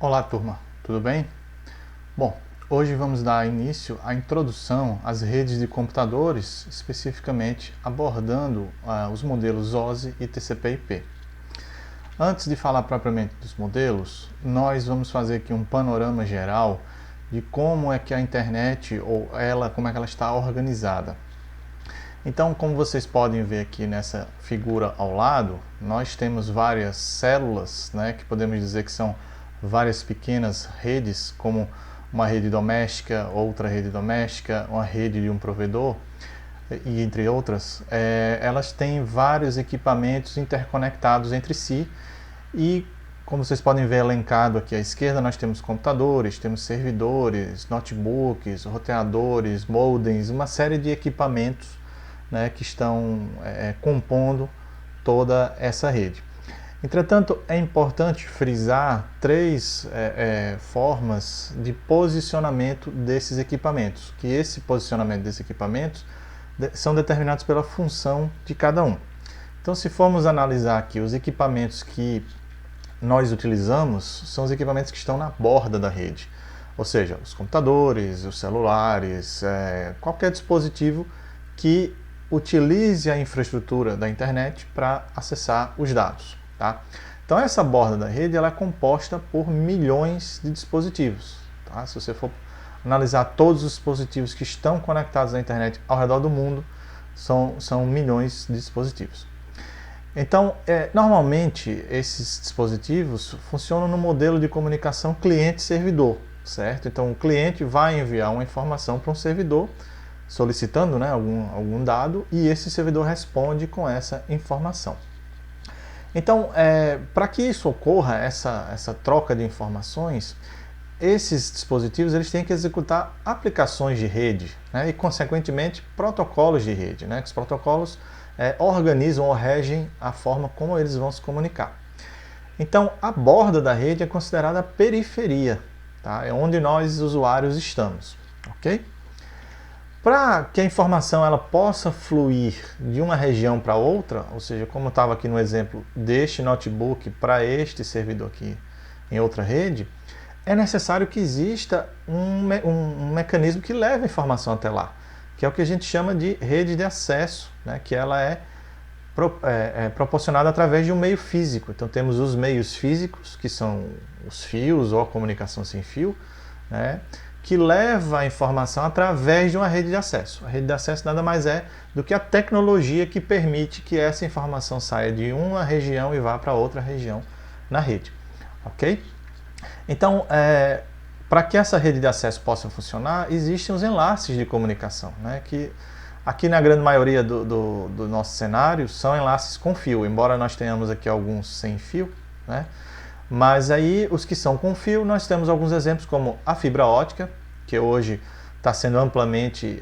Olá, turma, tudo bem? Bom, hoje vamos dar início à introdução às redes de computadores, especificamente abordando os modelos OSI e TCP/IP. Antes de falar propriamente dos modelos, nós vamos fazer aqui um panorama geral de como é que a internet, como é que ela está organizada. Então, como vocês podem ver aqui nessa figura ao lado, nós temos várias células, né, que podemos dizer que são várias pequenas redes, como uma rede doméstica, outra rede doméstica, uma rede de um provedor, e entre outras. Elas têm vários equipamentos interconectados entre si e, como vocês podem ver elencado aqui à esquerda, nós temos computadores, temos servidores, notebooks, roteadores, modems, uma série de equipamentos, né, que estão compondo toda essa rede. Entretanto, é importante frisar três formas de posicionamento desses equipamentos, que esse posicionamento desses equipamentos são determinados pela função de cada um. Então, se formos analisar aqui os equipamentos que nós utilizamos, são os equipamentos que estão na borda da rede, ou seja, os computadores, os celulares, qualquer dispositivo que utilize a infraestrutura da internet para acessar os dados. Tá? Então essa borda da rede ela é composta por milhões de dispositivos. Tá? Se você for analisar todos os dispositivos que estão conectados à internet ao redor do mundo, são milhões de dispositivos. Então, normalmente esses dispositivos funcionam no modelo de comunicação cliente-servidor, certo? Então o cliente vai enviar uma informação para um servidor solicitando, né, algum dado, e esse servidor responde com essa informação. Então, para que isso ocorra, essa troca de informações, esses dispositivos eles têm que executar aplicações de rede, né, e, consequentemente, protocolos de rede, né, que os protocolos organizam ou regem a forma como eles vão se comunicar. Então, a borda da rede é considerada a periferia, tá? É onde nós, usuários, estamos, ok? Para que a informação ela possa fluir de uma região para outra, ou seja, como estava aqui no exemplo deste notebook para este servidor aqui em outra rede, é necessário que exista um mecanismo que leve a informação até lá, que é o que a gente chama de rede de acesso, né, que ela é proporcionada através de um meio físico. Então temos os meios físicos, que são os fios ou a comunicação sem fio, né, que leva a informação através de uma rede de acesso. A rede de acesso nada mais é do que a tecnologia que permite que essa informação saia de uma região e vá para outra região na rede. Ok? Então, para que essa rede de acesso possa funcionar, existem os enlaces de comunicação, né, que aqui na grande maioria do nosso cenário são enlaces com fio, embora nós tenhamos aqui alguns sem fio, né? Mas aí, os que são com fio, nós temos alguns exemplos como a fibra ótica, que hoje está sendo amplamente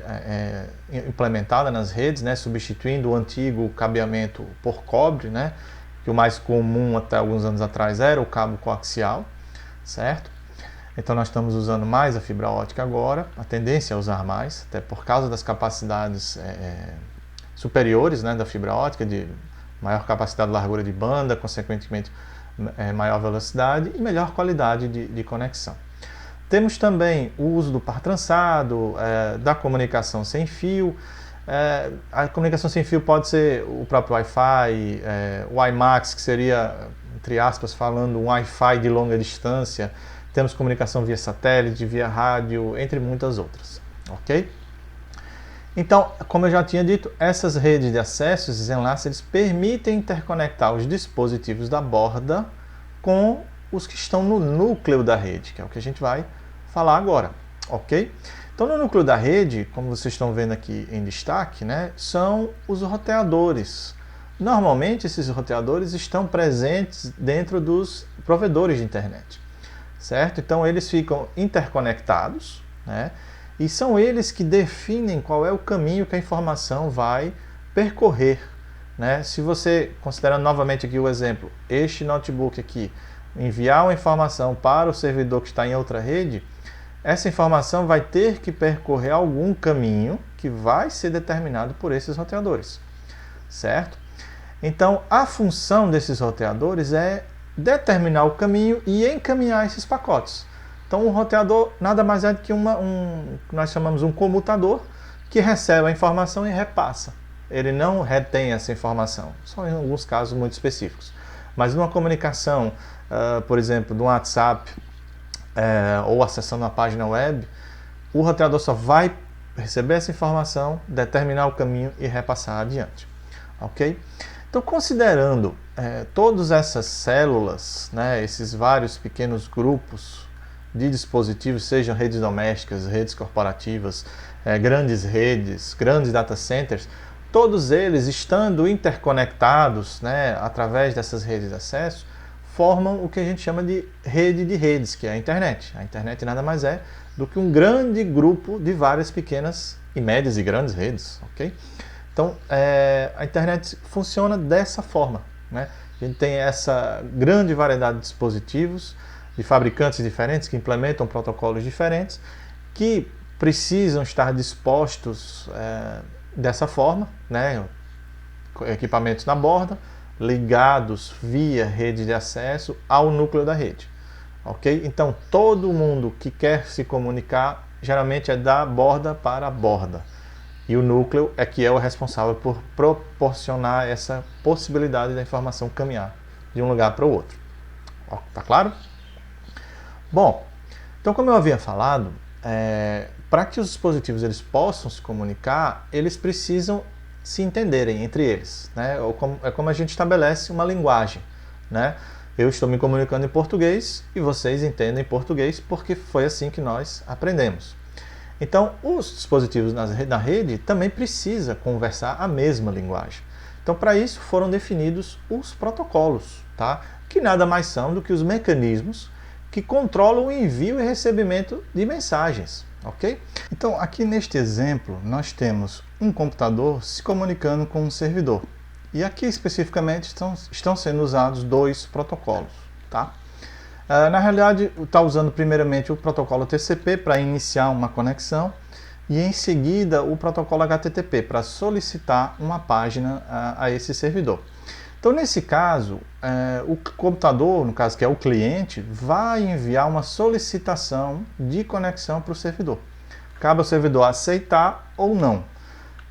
implementada nas redes, né, substituindo o antigo cabeamento por cobre, né, que o mais comum até alguns anos atrás era o cabo coaxial, certo? Então nós estamos usando mais a fibra ótica agora, a tendência é usar mais, até por causa das capacidades superiores, né, da fibra ótica, de maior capacidade de largura de banda, consequentemente maior velocidade e melhor qualidade de conexão. Temos também o uso do par trançado, da comunicação sem fio. A comunicação sem fio pode ser o próprio Wi-Fi, o WiMAX, que seria, entre aspas, falando, um Wi-Fi de longa distância. Temos comunicação via satélite, via rádio, entre muitas outras. Ok? Então, como eu já tinha dito, essas redes de acesso, esses enlaces, eles permitem interconectar os dispositivos da borda com os que estão no núcleo da rede, que é o que a gente vai falar agora, ok? Então, no núcleo da rede, como vocês estão vendo aqui em destaque, né, são os roteadores. Normalmente, esses roteadores estão presentes dentro dos provedores de internet, certo? Então, eles ficam interconectados, né? E são eles que definem qual é o caminho que a informação vai percorrer, né? Se você, considerando novamente aqui o exemplo, este notebook aqui, enviar uma informação para o servidor que está em outra rede, essa informação vai ter que percorrer algum caminho que vai ser determinado por esses roteadores, certo? Então, a função desses roteadores é determinar o caminho e encaminhar esses pacotes. Então, um roteador nada mais é do que nós chamamos um comutador, que recebe a informação e repassa. Ele não retém essa informação, só em alguns casos muito específicos. Mas numa comunicação, por exemplo, do WhatsApp ou acessando uma página web, o roteador só vai receber essa informação, determinar o caminho e repassar adiante. Ok? Então, considerando todas essas células, né, esses vários pequenos grupos de dispositivos, sejam redes domésticas, redes corporativas, grandes redes, grandes data centers, todos eles estando interconectados, né, através dessas redes de acesso, formam o que a gente chama de rede de redes, que é a internet. A internet nada mais é do que um grande grupo de várias pequenas e médias e grandes redes, ok? Então, a internet funciona dessa forma, né? A gente tem essa grande variedade de dispositivos, de fabricantes diferentes, que implementam protocolos diferentes, que precisam estar dispostos dessa forma, né? Equipamentos na borda, ligados via rede de acesso ao núcleo da rede. Ok? Então, todo mundo que quer se comunicar, geralmente é da borda para a borda. E o núcleo é que é o responsável por proporcionar essa possibilidade da informação caminhar de um lugar para o outro. Tá claro? Bom, então como eu havia falado, para que os dispositivos eles possam se comunicar, eles precisam se entenderem entre eles, né? É como a gente estabelece uma linguagem, né? Eu estou me comunicando em português e vocês entendem português porque foi assim que nós aprendemos. Então, os dispositivos na rede também precisam conversar a mesma linguagem. Então, para isso foram definidos os protocolos, tá? Que nada mais são do que os mecanismos que controlam o envio e recebimento de mensagens, ok? Então, aqui neste exemplo, nós temos um computador se comunicando com um servidor. E aqui especificamente estão sendo usados dois protocolos, tá? Na realidade, está usando primeiramente o protocolo TCP para iniciar uma conexão e em seguida o protocolo HTTP para solicitar uma página a esse servidor. Então, nesse caso, o computador, no caso que é o cliente, vai enviar uma solicitação de conexão para o servidor. Cabe ao servidor aceitar ou não.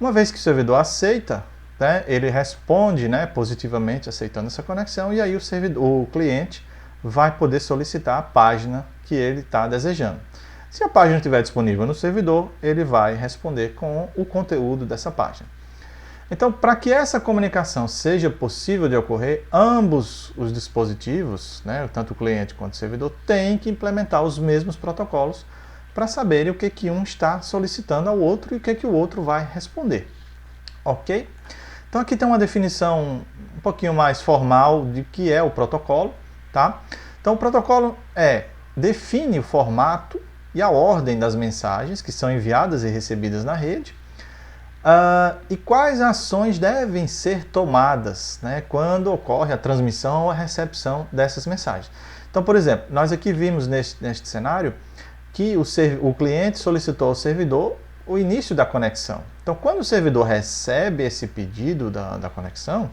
Uma vez que o servidor aceita, né, ele responde, né, positivamente aceitando essa conexão e aí o cliente vai poder solicitar a página que ele está desejando. Se a página estiver disponível no servidor, ele vai responder com o conteúdo dessa página. Então, para que essa comunicação seja possível de ocorrer, ambos os dispositivos, né, tanto o cliente quanto o servidor, têm que implementar os mesmos protocolos para saberem o que um está solicitando ao outro e o que o outro vai responder. Ok? Então, aqui tem uma definição um pouquinho mais formal de que é o protocolo. Tá? Então, o protocolo define o formato e a ordem das mensagens que são enviadas e recebidas na rede e quais ações devem ser tomadas, né, quando ocorre a transmissão ou a recepção dessas mensagens. Então, por exemplo, nós aqui vimos neste cenário que o cliente solicitou ao servidor o início da conexão. Então, quando o servidor recebe esse pedido da conexão,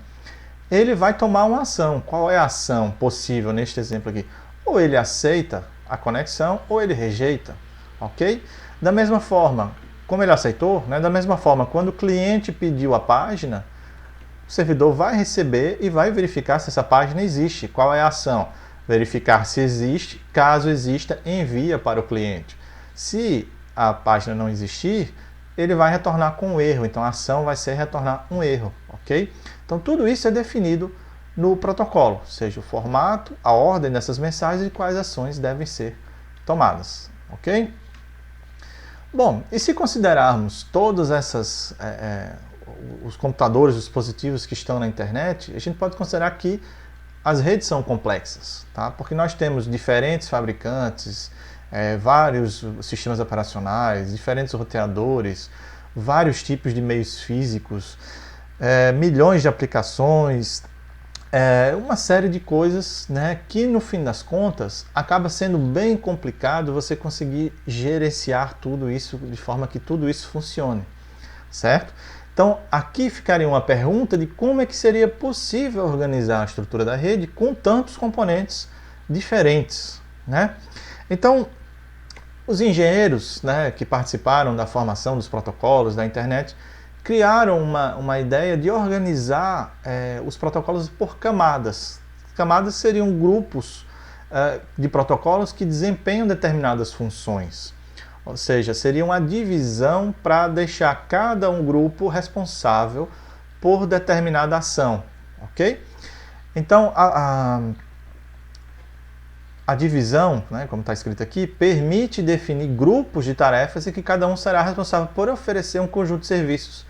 ele vai tomar uma ação. Qual é a ação possível neste exemplo aqui? Ou ele aceita a conexão ou ele rejeita, ok? Da mesma forma, como ele aceitou, né, da mesma forma, quando o cliente pediu a página, o servidor vai receber e vai verificar se essa página existe. Qual é a ação? Verificar se existe, caso exista, envia para o cliente. Se a página não existir, ele vai retornar com um erro, então a ação vai ser retornar um erro, ok? Então tudo isso é definido no protocolo, seja o formato, a ordem dessas mensagens e quais ações devem ser tomadas, ok? Bom, e se considerarmos todas essas, os computadores, os dispositivos que estão na internet, a gente pode considerar que as redes são complexas, tá? Porque nós temos diferentes fabricantes, vários sistemas operacionais, diferentes roteadores, vários tipos de meios físicos, milhões de aplicações, uma série de coisas, né, que no fim das contas acaba sendo bem complicado você conseguir gerenciar tudo isso de forma que tudo isso funcione, certo? Então, aqui ficaria uma pergunta de como é que seria possível organizar a estrutura da rede com tantos componentes diferentes, né? Então, os engenheiros, né, que participaram da formação dos protocolos da internet criaram uma ideia de organizar os protocolos por camadas. Camadas seriam grupos de protocolos que desempenham determinadas funções. Ou seja, seria uma divisão para deixar cada um grupo responsável por determinada ação, ok? Então, a divisão, né, como está escrito aqui, permite definir grupos de tarefas e que cada um será responsável por oferecer um conjunto de serviços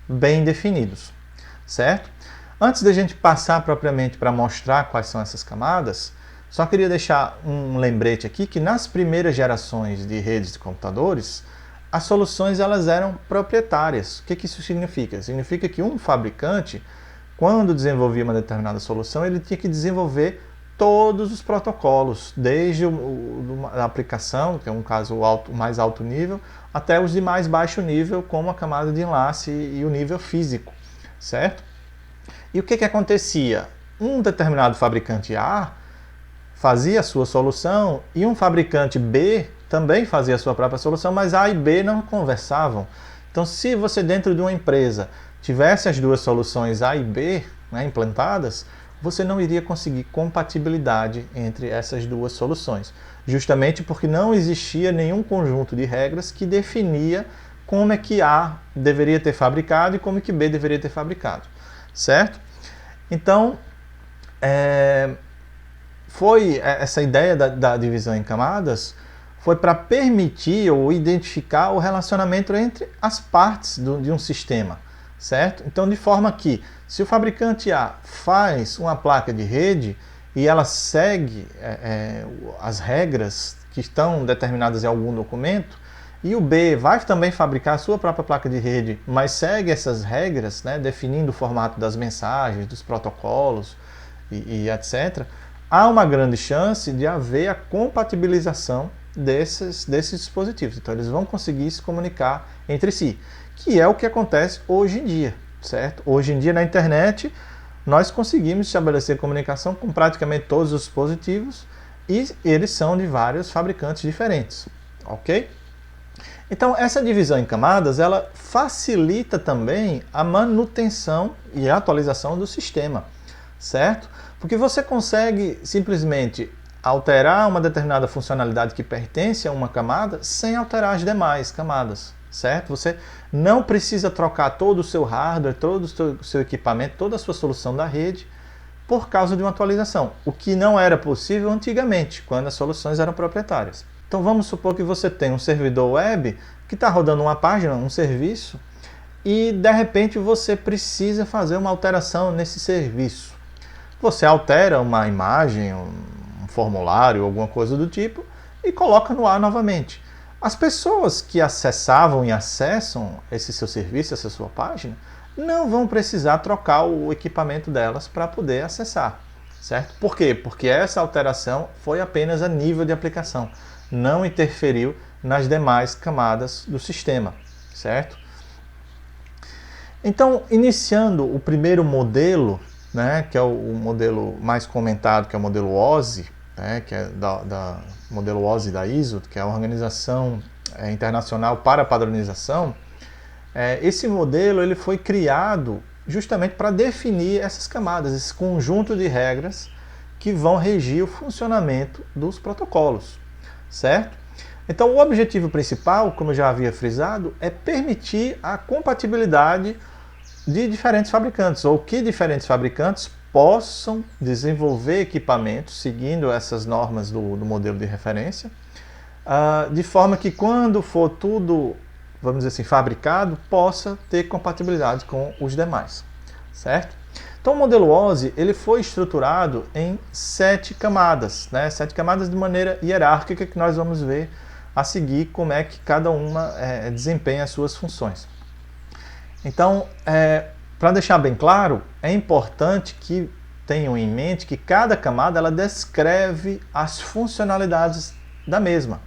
bem definidos, certo? Antes da gente passar propriamente para mostrar quais são essas camadas, só queria deixar um lembrete aqui que nas primeiras gerações de redes de computadores, as soluções elas eram proprietárias. O que isso significa? Significa que um fabricante, quando desenvolvia uma determinada solução, ele tinha que desenvolver todos os protocolos, desde a aplicação, que é um caso mais alto nível, até os de mais baixo nível, como a camada de enlace e o nível físico, certo? E o que acontecia? Um determinado fabricante A fazia a sua solução e um fabricante B também fazia a sua própria solução, mas A e B não conversavam. Então, se você dentro de uma empresa tivesse as duas soluções A e B, né, implantadas, você não iria conseguir compatibilidade entre essas duas soluções, justamente porque não existia nenhum conjunto de regras que definia como é que A deveria ter fabricado e como é que B deveria ter fabricado, certo? Então, foi essa ideia da divisão em camadas foi para permitir ou identificar o relacionamento entre as partes de um sistema, certo? Então, de forma que, se o fabricante A faz uma placa de rede e ela segue as regras que estão determinadas em algum documento, e o B vai também fabricar a sua própria placa de rede, mas segue essas regras, né, definindo o formato das mensagens, dos protocolos e etc., há uma grande chance de haver a compatibilização desses dispositivos. Então, eles vão conseguir se comunicar entre si, que é o que acontece hoje em dia, certo? Hoje em dia, na internet, nós conseguimos estabelecer comunicação com praticamente todos os dispositivos e eles são de vários fabricantes diferentes, ok? Então, essa divisão em camadas, ela facilita também a manutenção e a atualização do sistema, certo? Porque você consegue simplesmente alterar uma determinada funcionalidade que pertence a uma camada sem alterar as demais camadas, certo? Você não precisa trocar todo o seu hardware, todo o seu equipamento, toda a sua solução da rede por causa de uma atualização, o que não era possível antigamente, quando as soluções eram proprietárias. Então vamos supor que você tem um servidor web que está rodando uma página, um serviço, e de repente você precisa fazer uma alteração nesse serviço. Você altera uma imagem, um formulário, alguma coisa do tipo, e coloca no ar novamente. As pessoas que acessavam e acessam esse seu serviço, essa sua página, não vão precisar trocar o equipamento delas para poder acessar, certo? Por quê? Porque essa alteração foi apenas a nível de aplicação, não interferiu nas demais camadas do sistema, certo? Então, iniciando o primeiro modelo, né, que é o modelo mais comentado, que é o modelo OSI, né, que é modelo OSI da ISO, que é a Organização Internacional para a Padronização. Esse modelo ele foi criado justamente para definir essas camadas, esse conjunto de regras que vão regir o funcionamento dos protocolos, certo? Então, o objetivo principal, como eu já havia frisado, é permitir a compatibilidade de diferentes fabricantes, ou que diferentes fabricantes possam desenvolver equipamentos seguindo essas normas do modelo de referência, de forma que quando for tudo, vamos dizer assim, fabricado, possa ter compatibilidade com os demais, certo? Então o modelo OSI ele foi estruturado em 7 camadas, né? 7 camadas de maneira hierárquica, que nós vamos ver a seguir como é que cada uma desempenha as suas funções. Então, para deixar bem claro, é importante que tenham em mente que cada camada ela descreve as funcionalidades da mesma.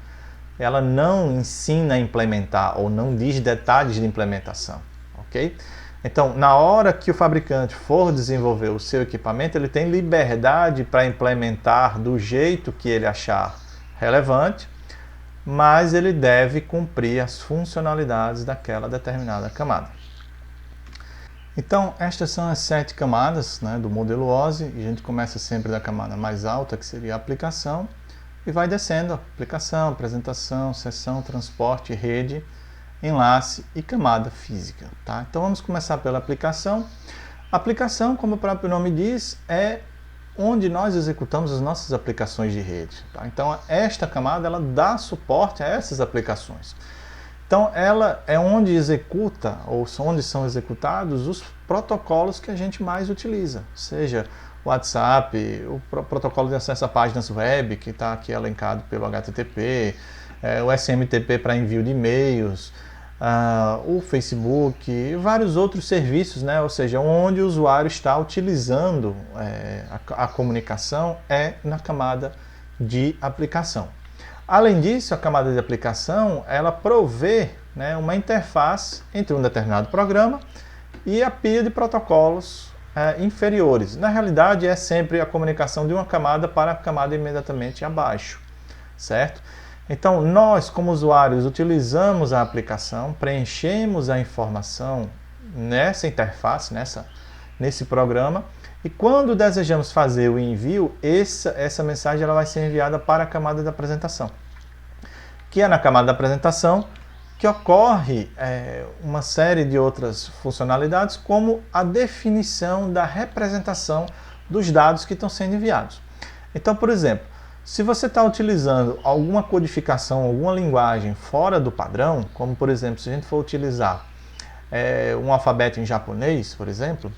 Ela não ensina a implementar ou não diz detalhes de implementação, ok? Então, na hora que o fabricante for desenvolver o seu equipamento, ele tem liberdade para implementar do jeito que ele achar relevante, mas ele deve cumprir as funcionalidades daquela determinada camada. Então, estas são as 7 camadas, né, do modelo OSI. A gente começa sempre da camada mais alta, que seria a aplicação, e vai descendo: aplicação, apresentação, seção, transporte, rede, enlace e camada física. Tá? Então vamos começar pela aplicação. A aplicação, como o próprio nome diz, é onde nós executamos as nossas aplicações de rede. Tá? Então esta camada ela dá suporte a essas aplicações. Então ela é onde executa, ou onde são executados os protocolos que a gente mais utiliza, seja o WhatsApp, o protocolo de acesso a páginas web, que está aqui elencado pelo HTTP, o SMTP para envio de e-mails, o Facebook e vários outros serviços, né? Ou seja, onde o usuário está utilizando a comunicação é na camada de aplicação. Além disso, a camada de aplicação ela provê, né, uma interface entre um determinado programa e a pilha de protocolos inferiores. Na realidade, é sempre a comunicação de uma camada para a camada imediatamente abaixo, certo? Então, nós, como usuários, utilizamos a aplicação, preenchemos a informação nessa interface, nesse programa, e quando desejamos fazer o envio, essa mensagem ela vai ser enviada para a camada da apresentação, que é na camada da apresentação que ocorre uma série de outras funcionalidades, como a definição da representação dos dados que estão sendo enviados. Então, por exemplo, se você está utilizando alguma codificação, alguma linguagem fora do padrão, como por exemplo, se a gente for utilizar um alfabeto em japonês, por exemplo,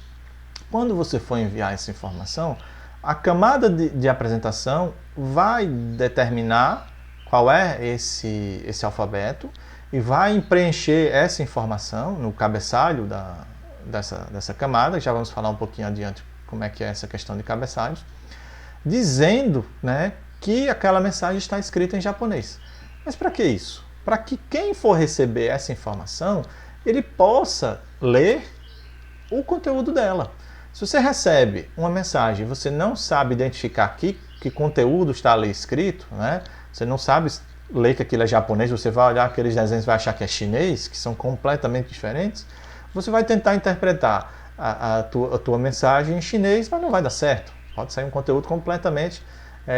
quando você for enviar essa informação, a camada de apresentação vai determinar qual é esse alfabeto e vai preencher essa informação no cabeçalho dessa camada. Já vamos falar um pouquinho adiante como é que é essa questão de cabeçalhos, dizendo, né, que aquela mensagem está escrita em japonês. Mas para que isso? Para que quem for receber essa informação, ele possa ler o conteúdo dela. Se você recebe uma mensagem e você não sabe identificar que conteúdo está ali escrito, né? Você não sabe ler que aquilo é japonês, você vai olhar aqueles desenhos e vai achar que é chinês, que são completamente diferentes, você vai tentar interpretar a tua mensagem em chinês, mas não vai dar certo. Pode sair um conteúdo completamente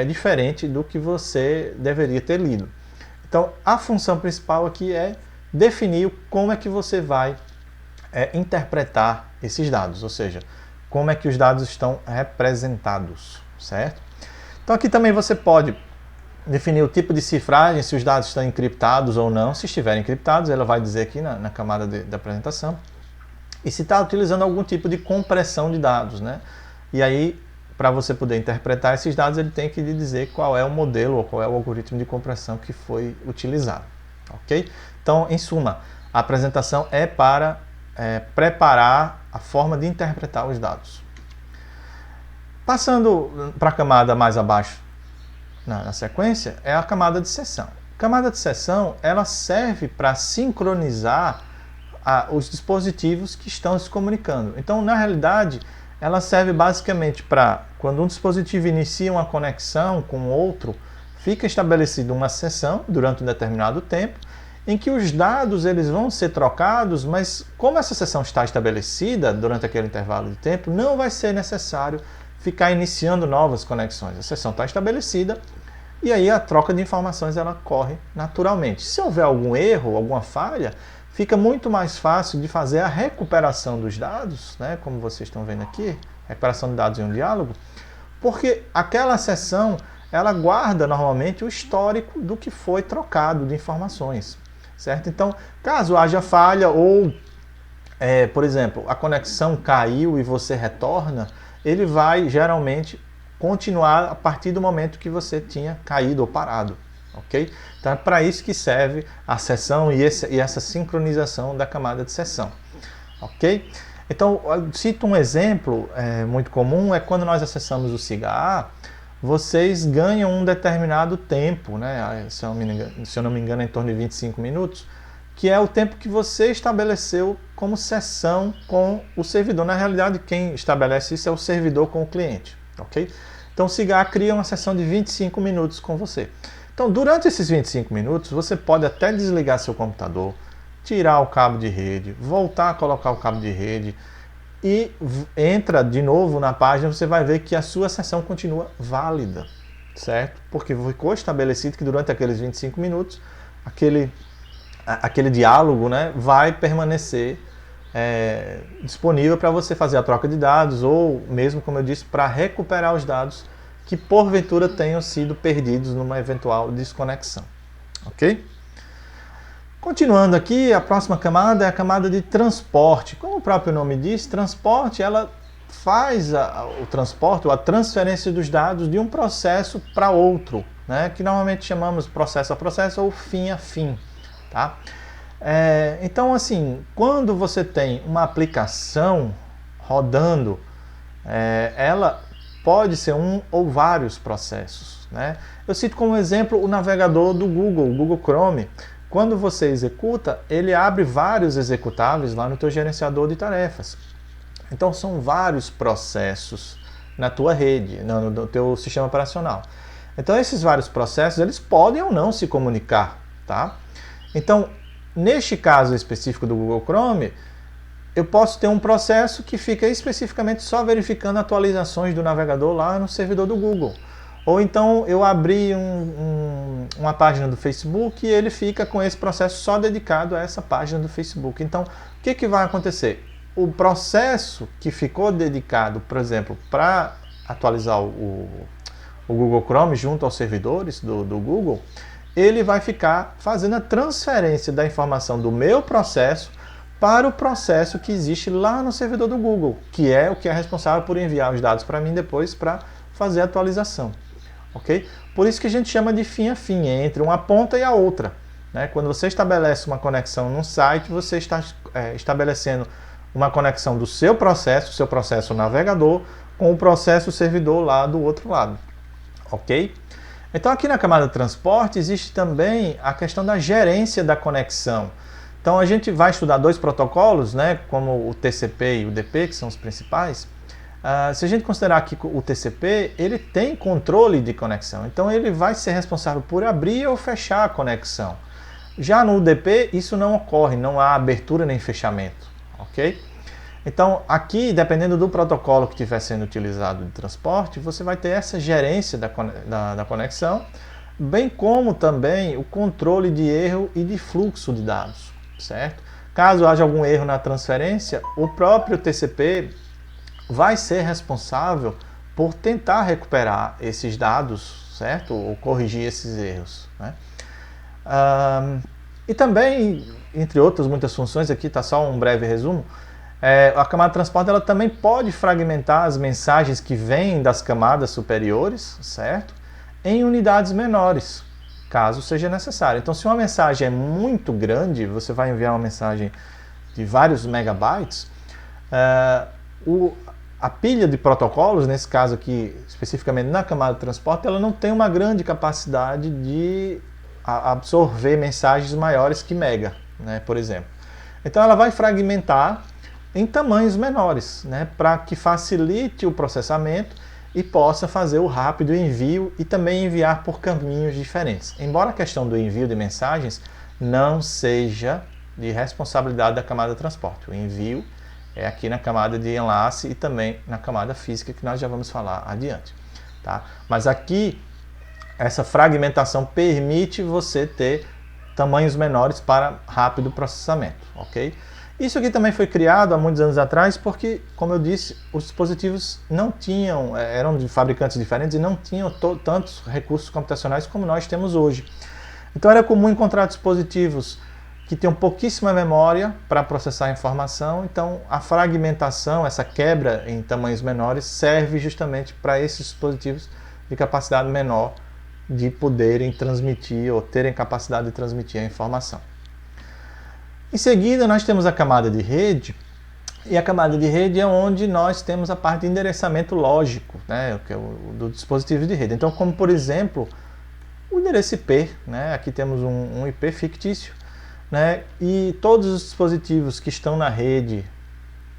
diferente do que você deveria ter lido. Então, a função principal aqui é definir como é que você vai interpretar esses dados, ou seja, como é que os dados estão representados, certo? Então aqui também você pode definir o tipo de cifragem, se os dados estão encriptados ou não. Se estiverem encriptados, ela vai dizer aqui na camada da apresentação. E se está utilizando algum tipo de compressão de dados, né? E aí, para você poder interpretar esses dados, ele tem que lhe dizer qual é o modelo ou qual é o algoritmo de compressão que foi utilizado, ok? Então, em suma, a apresentação é para preparar a forma de interpretar os dados. Passando para a camada mais abaixo na sequência, é a camada de seção. A camada de seção ela serve para sincronizar os dispositivos que estão se comunicando. Então, na realidade, ela serve basicamente para, quando um dispositivo inicia uma conexão com outro, fica estabelecida uma seção durante um determinado tempo, em que os dados eles vão ser trocados, mas como essa seção está estabelecida durante aquele intervalo de tempo, não vai ser necessário ficar iniciando novas conexões. A seção está estabelecida e aí a troca de informações ela ocorre naturalmente. Se houver algum erro, alguma falha, fica muito mais fácil de fazer a recuperação dos dados, né, como vocês estão vendo aqui, recuperação de dados em um diálogo, porque aquela seção ela guarda normalmente o histórico do que foi trocado de informações. Certo? Então, caso haja falha ou, por exemplo, a conexão caiu e você retorna, ele vai geralmente continuar a partir do momento que você tinha caído ou parado. Ok? Então é para isso que serve a seção e essa sincronização da camada de seção. Ok? Então, cito um exemplo muito comum, é quando nós acessamos o SIGA-A, vocês ganham um determinado tempo, né? Se eu não me engano, é em torno de 25 minutos, que é o tempo que você estabeleceu como sessão com o servidor. Na realidade, quem estabelece isso é o servidor com o cliente, ok? Então, o Cigar cria uma sessão de 25 minutos com você. Então, durante esses 25 minutos, você pode até desligar seu computador, tirar o cabo de rede, voltar a colocar o cabo de rede e entra de novo na página, você vai ver que a sua sessão continua válida, certo? Porque ficou estabelecido que durante aqueles 25 minutos, aquele diálogo, né, vai permanecer disponível para você fazer a troca de dados ou mesmo, como eu disse, para recuperar os dados que porventura tenham sido perdidos numa eventual desconexão, ok? Continuando aqui, a próxima camada é a camada de transporte. Como o próprio nome diz, transporte, ela faz o transporte ou a transferência dos dados de um processo para outro, né, que normalmente chamamos processo a processo ou fim a fim, tá? Então, assim, quando você tem uma aplicação rodando, ela pode ser um ou vários processos, né? Eu cito como exemplo o navegador do Google, o Google Chrome. Quando você executa, ele abre vários executáveis lá no teu gerenciador de tarefas. Então são vários processos na tua rede, no teu sistema operacional. Então esses vários processos, eles podem ou não se comunicar, tá? Então, neste caso específico do Google Chrome, eu posso ter um processo que fica especificamente só verificando atualizações do navegador lá no servidor do Google. Ou então eu abri uma página do Facebook e ele fica com esse processo só dedicado a essa página do Facebook. Então, o que vai acontecer? O processo que ficou dedicado, por exemplo, para atualizar o Google Chrome junto aos servidores do Google, ele vai ficar fazendo a transferência da informação do meu processo para o processo que existe lá no servidor do Google, que é o que é responsável por enviar os dados para mim depois para fazer a atualização. Okay? Por isso que a gente chama de fim a fim, entre uma ponta e a outra, né? Quando você estabelece uma conexão num site, você está estabelecendo uma conexão do seu processo navegador, com o processo servidor lá do outro lado. Ok? Então aqui na camada de transporte existe também a questão da gerência da conexão. Então a gente vai estudar dois protocolos, né, como o TCP e o UDP, que são os principais. Se a gente considerar que o TCP, ele tem controle de conexão, então ele vai ser responsável por abrir ou fechar a conexão. Já no UDP, isso não ocorre, não há abertura nem fechamento, ok? Então, aqui, dependendo do protocolo que estiver sendo utilizado de transporte, você vai ter essa gerência da conexão, bem como também o controle de erro e de fluxo de dados, certo? Caso haja algum erro na transferência, o próprio TCP vai ser responsável por tentar recuperar esses dados, certo? Ou corrigir esses erros, né? E também, entre outras muitas funções, aqui está só um breve resumo, a camada de transporte ela também pode fragmentar as mensagens que vêm das camadas superiores, certo? Em unidades menores, caso seja necessário. Então, se uma mensagem é muito grande, você vai enviar uma mensagem de vários megabytes, a pilha de protocolos, nesse caso aqui, especificamente na camada de transporte, ela não tem uma grande capacidade de absorver mensagens maiores que mega, né, por exemplo. Então ela vai fragmentar em tamanhos menores, né, para que facilite o processamento e possa fazer o rápido envio e também enviar por caminhos diferentes. Embora a questão do envio de mensagens não seja de responsabilidade da camada de transporte. O envio é aqui na camada de enlace e também na camada física, que nós já vamos falar adiante, tá? Mas aqui, essa fragmentação permite você ter tamanhos menores para rápido processamento, ok? Isso aqui também foi criado há muitos anos atrás porque, como eu disse, os dispositivos não tinham, eram de fabricantes diferentes e não tinham tantos recursos computacionais como nós temos hoje. Então era comum encontrar dispositivos que tem pouquíssima memória para processar a informação, então a fragmentação, essa quebra em tamanhos menores, serve justamente para esses dispositivos de capacidade menor de poderem transmitir ou terem capacidade de transmitir a informação. Em seguida, nós temos a camada de rede, e a camada de rede é onde nós temos a parte de endereçamento lógico, né, que é do dispositivo de rede. Então, como por exemplo, o endereço IP, né, aqui temos um IP fictício, né? E todos os dispositivos que estão na rede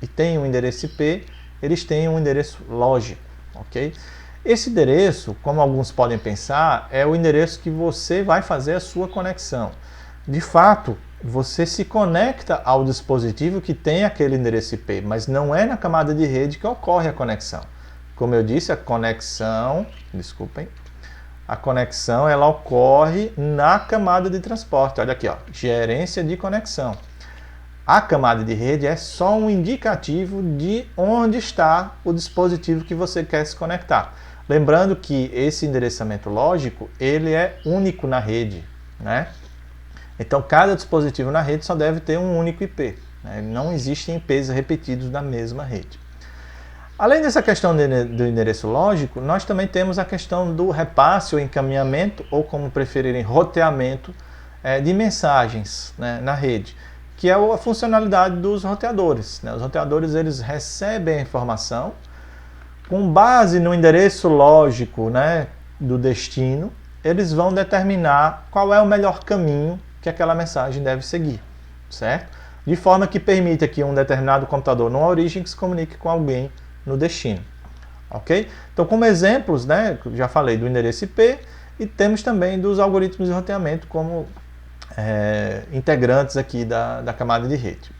e têm um endereço IP, eles têm um endereço lógico, ok? Esse endereço, como alguns podem pensar, é o endereço que você vai fazer a sua conexão. De fato, você se conecta ao dispositivo que tem aquele endereço IP, mas não é na camada de rede que ocorre a conexão. Como eu disse, a conexão ela ocorre na camada de transporte. Olha aqui, ó, gerência de conexão. A camada de rede é só um indicativo de onde está o dispositivo que você quer se conectar. Lembrando que esse endereçamento lógico, ele é único na rede, né? Então, cada dispositivo na rede só deve ter um único IP, né? Não existem IPs repetidos na mesma rede. Além dessa questão do endereço lógico, nós também temos a questão do repasse ou encaminhamento, ou como preferirem, roteamento de mensagens, né, na rede, que é a funcionalidade dos roteadores, né? Os roteadores, eles recebem a informação com base no endereço lógico, né, do destino, eles vão determinar qual é o melhor caminho que aquela mensagem deve seguir, certo? De forma que permita que um determinado computador na origem se comunique com alguém no destino, ok? Então, como exemplos, né, já falei do endereço IP e temos também dos algoritmos de roteamento como integrantes aqui da camada de rede.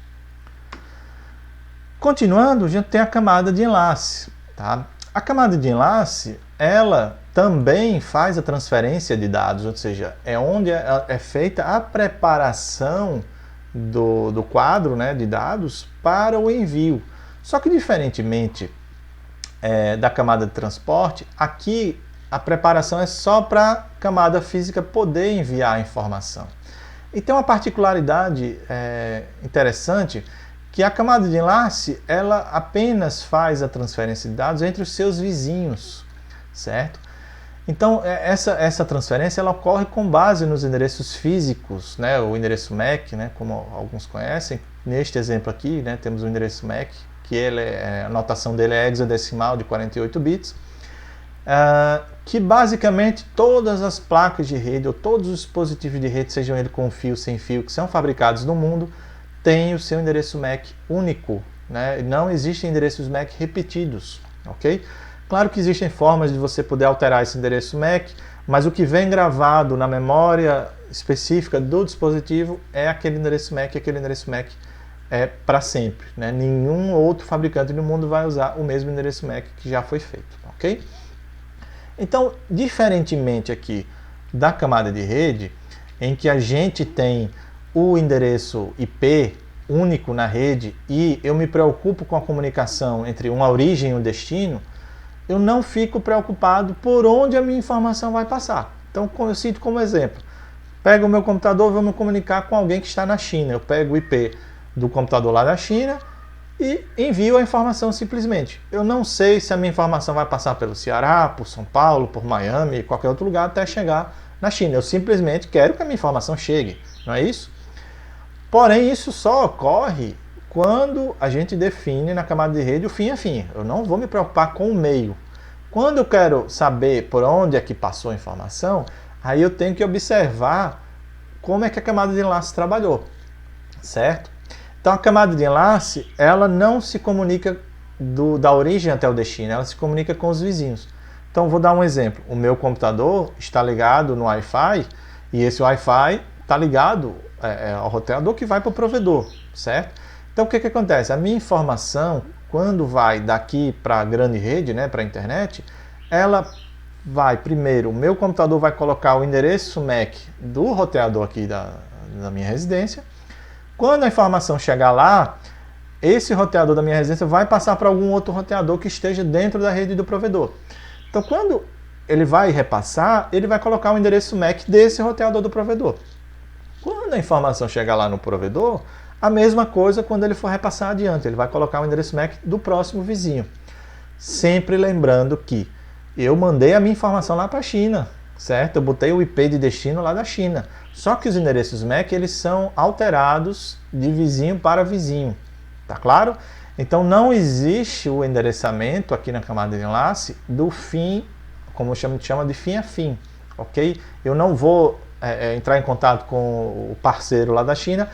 Continuando, a gente tem a camada de enlace, tá? A camada de enlace, ela também faz a transferência de dados, ou seja, é onde é feita a preparação do quadro, né, de dados para o envio. Só que, diferentemente da camada de transporte, aqui a preparação é só para a camada física poder enviar a informação. E tem uma particularidade interessante, que a camada de enlace, ela apenas faz a transferência de dados entre os seus vizinhos, certo? Então, essa transferência ela ocorre com base nos endereços físicos, né? O endereço MAC, né? Como alguns conhecem. Neste exemplo aqui, né? Temos o endereço MAC, que a notação dele é hexadecimal de 48 bits, que basicamente todas as placas de rede, ou todos os dispositivos de rede, sejam eles com fio, sem fio, que são fabricados no mundo, têm o seu endereço MAC único, né? Não existem endereços MAC repetidos, ok? Claro que existem formas de você poder alterar esse endereço MAC, mas o que vem gravado na memória específica do dispositivo é aquele endereço MAC, e aquele endereço MAC é para sempre, né? Nenhum outro fabricante no mundo vai usar o mesmo endereço MAC que já foi feito, ok? Então, diferentemente aqui da camada de rede, em que a gente tem o endereço IP único na rede e eu me preocupo com a comunicação entre uma origem e um destino, eu não fico preocupado por onde a minha informação vai passar. Então, eu cito como exemplo, pego o meu computador e vou me comunicar com alguém que está na China. Eu pego o IP do computador lá da China e envio a informação simplesmente. Eu não sei se a minha informação vai passar pelo Ceará, por São Paulo, por Miami, qualquer outro lugar até chegar na China. Eu simplesmente quero que a minha informação chegue, não é isso? Porém, isso só ocorre quando a gente define na camada de rede o fim a fim. Eu não vou me preocupar com o meio. Quando eu quero saber por onde é que passou a informação, aí eu tenho que observar como é que a camada de enlace trabalhou, certo? Então a camada de enlace, ela não se comunica da origem até o destino, ela se comunica com os vizinhos. Então vou dar um exemplo. O meu computador está ligado no Wi-Fi e esse Wi-Fi está ligado ao roteador que vai para o provedor, certo? Então o que acontece? A minha informação, quando vai daqui para a grande rede, né, para a internet, ela vai, primeiro, o meu computador vai colocar o endereço MAC do roteador aqui da minha residência. Quando a informação chegar lá, esse roteador da minha residência vai passar para algum outro roteador que esteja dentro da rede do provedor. Então quando ele vai repassar, ele vai colocar o endereço MAC desse roteador do provedor. Quando a informação chegar lá no provedor, a mesma coisa quando ele for repassar adiante, ele vai colocar o endereço MAC do próximo vizinho. Sempre lembrando que eu mandei a minha informação lá para a China, certo? Eu botei o IP de destino lá da China. Só que os endereços MAC, eles são alterados de vizinho para vizinho, tá claro? Então não existe o endereçamento aqui na camada de enlace do fim, como chama de fim a fim, ok? Eu não vou entrar em contato com o parceiro lá da China,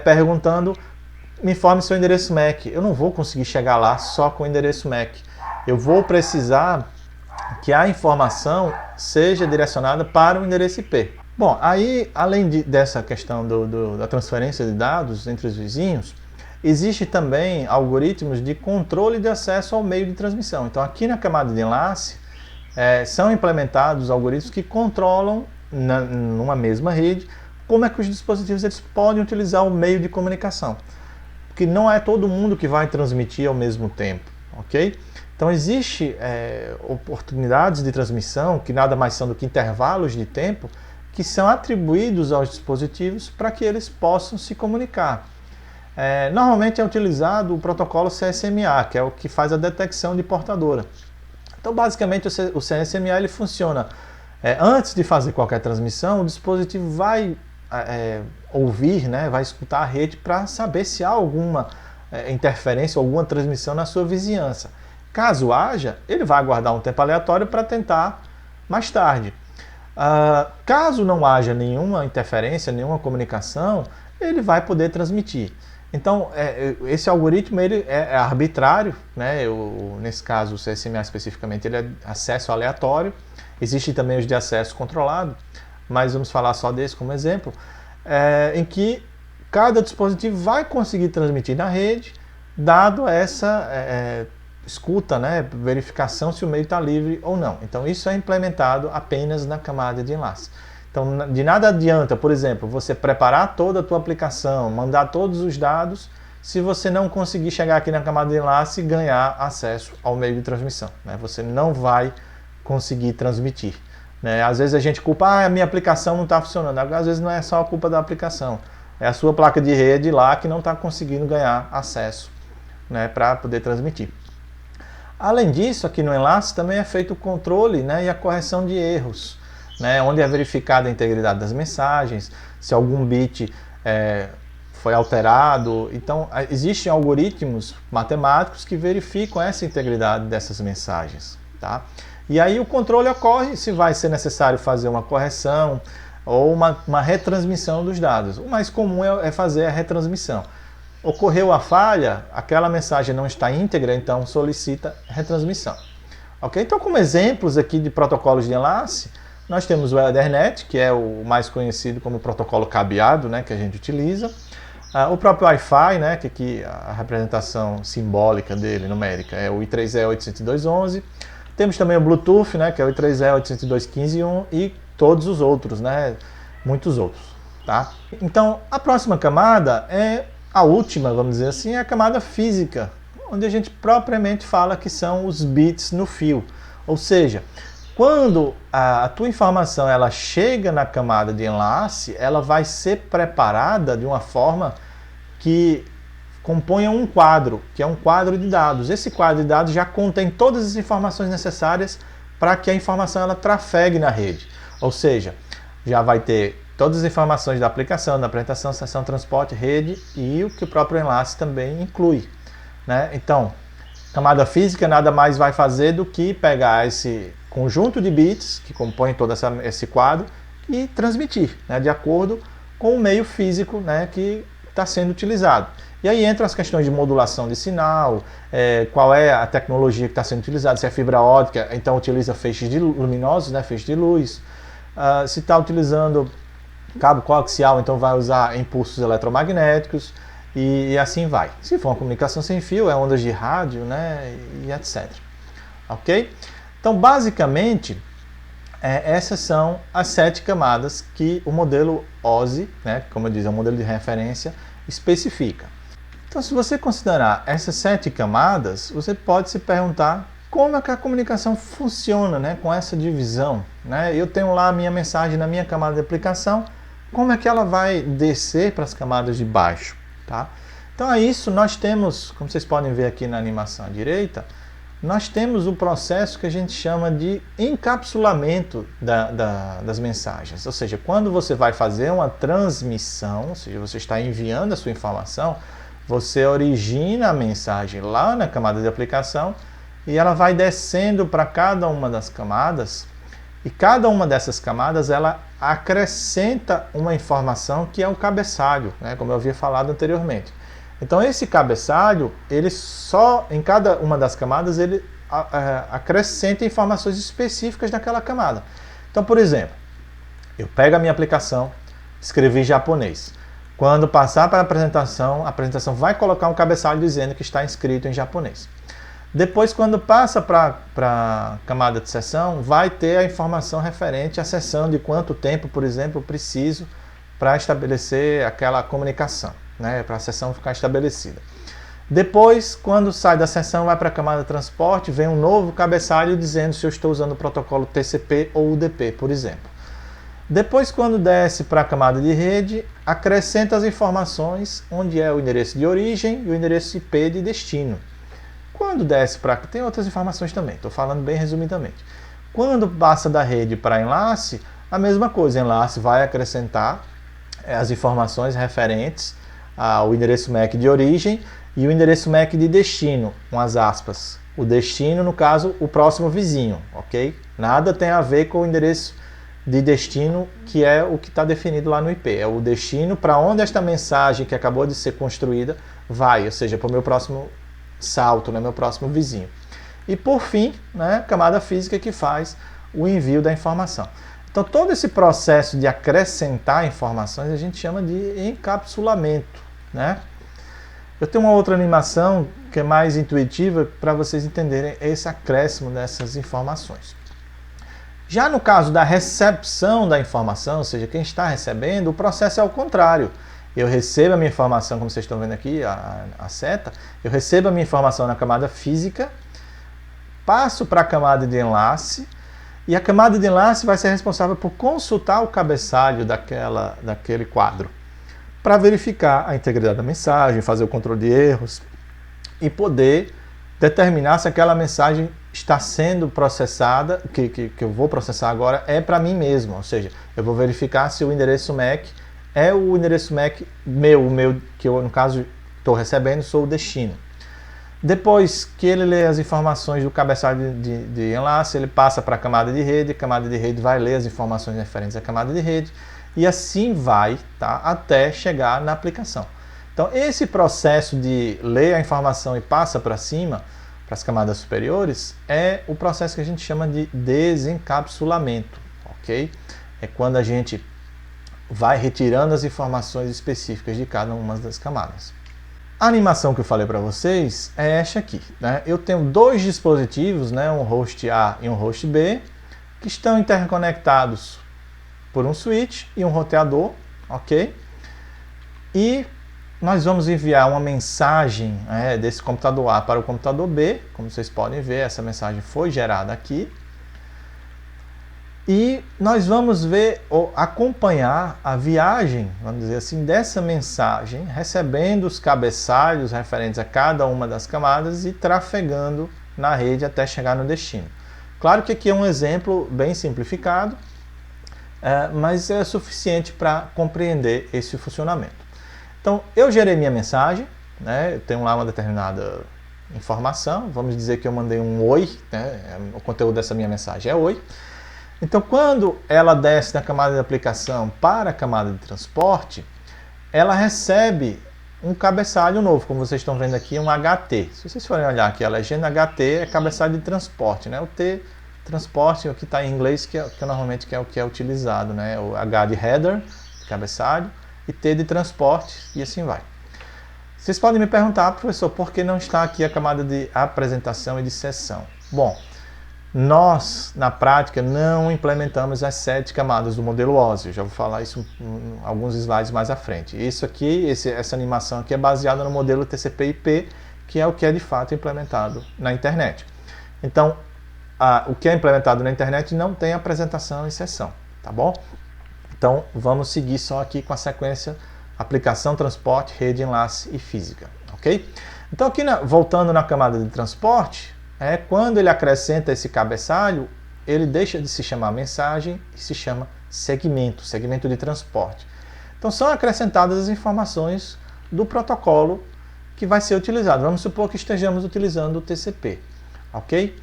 perguntando, me informe seu endereço MAC. Eu não vou conseguir chegar lá só com o endereço MAC. Eu vou precisar que a informação seja direcionada para o endereço IP. Bom, aí, além dessa questão da transferência de dados entre os vizinhos, existe também algoritmos de controle de acesso ao meio de transmissão. Então, aqui na camada de enlace, são implementados algoritmos que controlam, numa mesma rede, como é que os dispositivos eles podem utilizar o meio de comunicação. Porque não é todo mundo que vai transmitir ao mesmo tempo, ok? Então, existe oportunidades de transmissão, que nada mais são do que intervalos de tempo, que são atribuídos aos dispositivos para que eles possam se comunicar. Normalmente é utilizado o protocolo CSMA, que é o que faz a detecção de portadora. Então, basicamente, o CSMA ele funciona. Antes de fazer qualquer transmissão, o dispositivo vai ouvir, né, vai escutar a rede para saber se há alguma interferência, alguma transmissão na sua vizinhança. Caso haja, ele vai aguardar um tempo aleatório para tentar mais tarde. Caso não haja nenhuma interferência, nenhuma comunicação, ele vai poder transmitir. Então, esse algoritmo ele é arbitrário, né? Nesse caso, o CSMA especificamente, ele é acesso aleatório. Existe também os de acesso controlado, mas vamos falar só desse como exemplo, em que cada dispositivo vai conseguir transmitir na rede, dado essa escuta, né? Verificação se o meio está livre ou não. Então, isso é implementado apenas na camada de enlace. Então, de nada adianta, por exemplo, você preparar toda a tua aplicação, mandar todos os dados, se você não conseguir chegar aqui na camada de enlace e ganhar acesso ao meio de transmissão, né? Você não vai conseguir transmitir, né? Às vezes a gente culpa, a minha aplicação não está funcionando. Às vezes não é só a culpa da aplicação, é a sua placa de rede lá que não está conseguindo ganhar acesso, né, para poder transmitir. Além disso, aqui no enlace também é feito o controle, né, e a correção de erros, né, onde é verificada a integridade das mensagens, se algum bit foi alterado. Então, existem algoritmos matemáticos que verificam essa integridade dessas mensagens, tá? E aí o controle ocorre se vai ser necessário fazer uma correção ou uma retransmissão dos dados. O mais comum é fazer a retransmissão. Ocorreu a falha, aquela mensagem não está íntegra, então solicita retransmissão. Ok? Então, como exemplos aqui de protocolos de enlace, nós temos o Ethernet, que é o mais conhecido como protocolo cabeado, né, que a gente utiliza. O próprio Wi-Fi, né, que aqui a representação simbólica dele, numérica, é o I3E802.11. Temos também o Bluetooth, né, que é o I3E802.15.1 e todos os outros, né, muitos outros. Tá? Então, a próxima camada é a última, vamos dizer assim, é a camada física, onde a gente propriamente fala que são os bits no fio. Ou seja, quando a tua informação ela chega na camada de enlace, ela vai ser preparada de uma forma que componha um quadro, que é um quadro de dados. Esse quadro de dados já contém todas as informações necessárias para que a informação ela trafegue na rede. Ou seja, já vai ter todas as informações da aplicação, da apresentação, sessão, transporte, rede e o que o próprio enlace também inclui, né? Então, camada física nada mais vai fazer do que pegar esse conjunto de bits que compõe todo esse quadro e transmitir, né, de acordo com o meio físico, né, que está sendo utilizado. E aí entram as questões de modulação de sinal, qual é a tecnologia que está sendo utilizada, se é fibra óptica, então utiliza feixes luminosos, né, feixes de luz. Se está utilizando cabo coaxial, então vai usar impulsos eletromagnéticos e assim vai. Se for uma comunicação sem fio, é ondas de rádio, né, e etc. Ok? Então, basicamente, essas são as 7 camadas que o modelo OSI, né, como eu disse, é um modelo de referência, especifica. Então, se você considerar essas 7 camadas, você pode se perguntar como é que a comunicação funciona, né, com essa divisão, né? Eu tenho lá a minha mensagem na minha camada de aplicação, como é que ela vai descer para as camadas de baixo, tá? Então, a isso nós temos, como vocês podem ver aqui na animação à direita, nós temos um processo que a gente chama de encapsulamento das mensagens. Ou seja, quando você vai fazer uma transmissão, ou seja, você está enviando a sua informação, você origina a mensagem lá na camada de aplicação e ela vai descendo para cada uma das camadas E cada uma dessas camadas, ela acrescenta uma informação que é o cabeçalho, né, como eu havia falado anteriormente. Então esse cabeçalho, ele só, em cada uma das camadas, ele acrescenta informações específicas daquela camada. Então, por exemplo, eu pego a minha aplicação, escrevi japonês. Quando passar para a apresentação vai colocar um cabeçalho dizendo que está escrito em japonês. Depois, quando passa para a camada de sessão, vai ter a informação referente à sessão, de quanto tempo, por exemplo, eu preciso para estabelecer aquela comunicação, né, para a sessão ficar estabelecida. Depois, quando sai da sessão, vai para a camada de transporte, vem um novo cabeçalho dizendo se eu estou usando o protocolo TCP ou UDP, por exemplo. Depois, quando desce para a camada de rede, acrescenta as informações onde é o endereço de origem e o endereço IP de destino. Quando desce para... tem outras informações também, estou falando bem resumidamente. Quando passa da rede para enlace, a mesma coisa, enlace vai acrescentar as informações referentes ao endereço MAC de origem e o endereço MAC de destino, com as aspas. O destino, no caso, o próximo vizinho, ok? Nada tem a ver com o endereço de destino, que é o que está definido lá no IP. É o destino para onde esta mensagem que acabou de ser construída vai, ou seja, para o meu próximo salto, né, meu próximo vizinho. E por fim, né, camada física que faz o envio da informação. Então todo esse processo de acrescentar informações a gente chama de encapsulamento, né? Eu tenho uma outra animação que é mais intuitiva para vocês entenderem esse acréscimo dessas informações. Já no caso da recepção da informação, ou seja, quem está recebendo, o processo é ao contrário. Eu recebo a minha informação, como vocês estão vendo aqui, a seta, eu recebo a minha informação na camada física, passo para a camada de enlace, e a camada de enlace vai ser responsável por consultar o cabeçalho daquele quadro, para verificar a integridade da mensagem, fazer o controle de erros e poder determinar se aquela mensagem está sendo processada, que eu vou processar agora, é para mim mesmo. Ou seja, eu vou verificar se o endereço MAC é o endereço MAC meu que eu, no caso, estou recebendo, sou o destino. Depois que ele lê as informações do cabeçalho de enlace, ele passa para a camada de rede vai ler as informações referentes à camada de rede, e assim vai, tá, até chegar na aplicação. Então, esse processo de ler a informação e passa para cima, para as camadas superiores, é o processo que a gente chama de desencapsulamento, ok? É quando a gente vai retirando as informações específicas de cada uma das camadas. A animação que eu falei para vocês é esta aqui, né? Eu tenho dois dispositivos, né, um host A e um host B, que estão interconectados por um switch e um roteador, ok? E nós vamos enviar uma mensagem desse computador A para o computador B. Como vocês podem ver, essa mensagem foi gerada aqui. E nós vamos ver ou acompanhar a viagem, vamos dizer assim, dessa mensagem, recebendo os cabeçalhos referentes a cada uma das camadas e trafegando na rede até chegar no destino. Claro que aqui é um exemplo bem simplificado, mas é suficiente para compreender esse funcionamento. Então, eu gerei minha mensagem, né? Eu tenho lá uma determinada informação, vamos dizer que eu mandei um oi, né? O conteúdo dessa minha mensagem é oi. Então, quando ela desce da camada de aplicação para a camada de transporte, ela recebe um cabeçalho novo, como vocês estão vendo aqui, um HT. Se vocês forem olhar aqui, a legenda HT é cabeçalho de transporte, né? O T, transporte, o que está em inglês, que normalmente é o que é utilizado, né? O H de header, cabeçalho, e T de transporte, e assim vai. Vocês podem me perguntar, professor, por que não está aqui a camada de apresentação e de sessão? Bom, nós, na prática, não implementamos as 7 camadas do modelo OSI. Eu já vou falar isso em alguns slides mais à frente. Isso aqui, essa animação aqui é baseada no modelo TCP/IP, que é o que é de fato implementado na internet. Então, o que é implementado na internet não tem apresentação e sessão, tá bom? Então, vamos seguir só aqui com a sequência aplicação, transporte, rede, enlace e física, ok? Então, aqui voltando na camada de transporte, quando ele acrescenta esse cabeçalho, ele deixa de se chamar mensagem e se chama segmento de transporte. Então, são acrescentadas as informações do protocolo que vai ser utilizado. Vamos supor que estejamos utilizando o TCP, ok?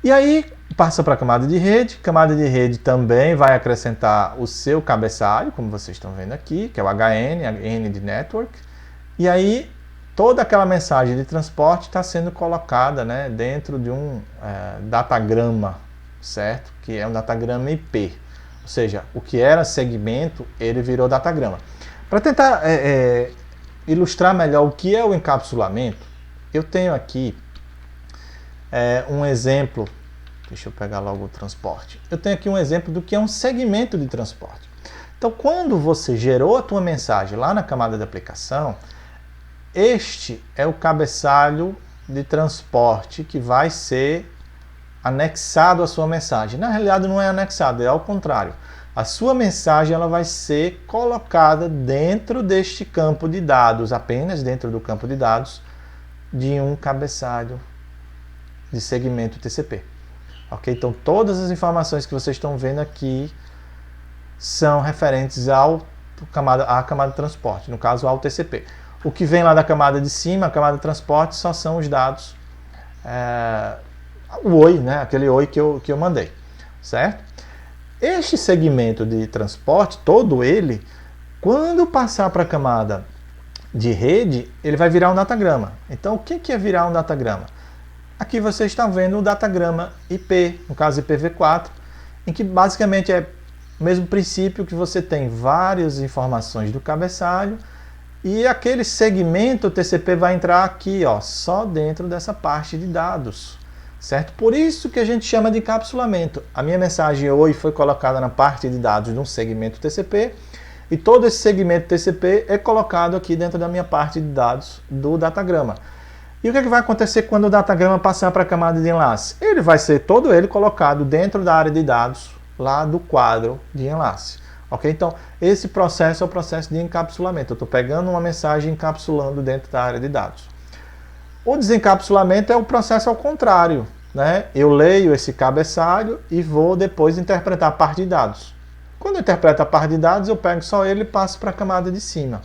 E aí, Passa para a camada de rede também vai acrescentar o seu cabeçalho, como vocês estão vendo aqui, que é o HN, a N de Network, e aí toda aquela mensagem de transporte está sendo colocada, né, dentro de um datagrama, certo? Que é um datagrama IP, ou seja, o que era segmento, ele virou datagrama. Para tentar ilustrar melhor o que é o encapsulamento, eu tenho aqui um exemplo. Deixa eu pegar logo o transporte. Eu tenho aqui um exemplo do que é um segmento de transporte. Então, quando você gerou a tua mensagem lá na camada de aplicação, este é o cabeçalho de transporte que vai ser anexado à sua mensagem. Na realidade, não é anexado, é ao contrário. A sua mensagem ela vai ser colocada dentro deste campo de dados, apenas dentro do campo de dados de um cabeçalho de segmento TCP. Ok? Então, todas as informações que vocês estão vendo aqui são referentes à camada de transporte, no caso ao TCP. O que vem lá da camada de cima, a camada de transporte, só são os dados, o OI, né? Aquele OI que eu mandei, certo? Este segmento de transporte, todo ele, quando passar para a camada de rede, ele vai virar um datagrama. Então, o que é virar um datagrama? Aqui vocês estão vendo o datagrama IP, no caso IPv4, em que basicamente é o mesmo princípio que você tem várias informações do cabeçalho e aquele segmento TCP vai entrar aqui, ó, só dentro dessa parte de dados, certo? Por isso que a gente chama de encapsulamento. A minha mensagem OI foi colocada na parte de dados de um segmento TCP e todo esse segmento TCP é colocado aqui dentro da minha parte de dados do datagrama. E o que vai acontecer quando o datagrama passar para a camada de enlace? Ele vai ser todo ele colocado dentro da área de dados, lá do quadro de enlace. Ok? Então, esse processo é o processo de encapsulamento. Eu estou pegando uma mensagem e encapsulando dentro da área de dados. O desencapsulamento é o processo ao contrário, né? Eu leio esse cabeçalho e vou depois interpretar a parte de dados. Quando eu interpreto a parte de dados, eu pego só ele e passo para a camada de cima.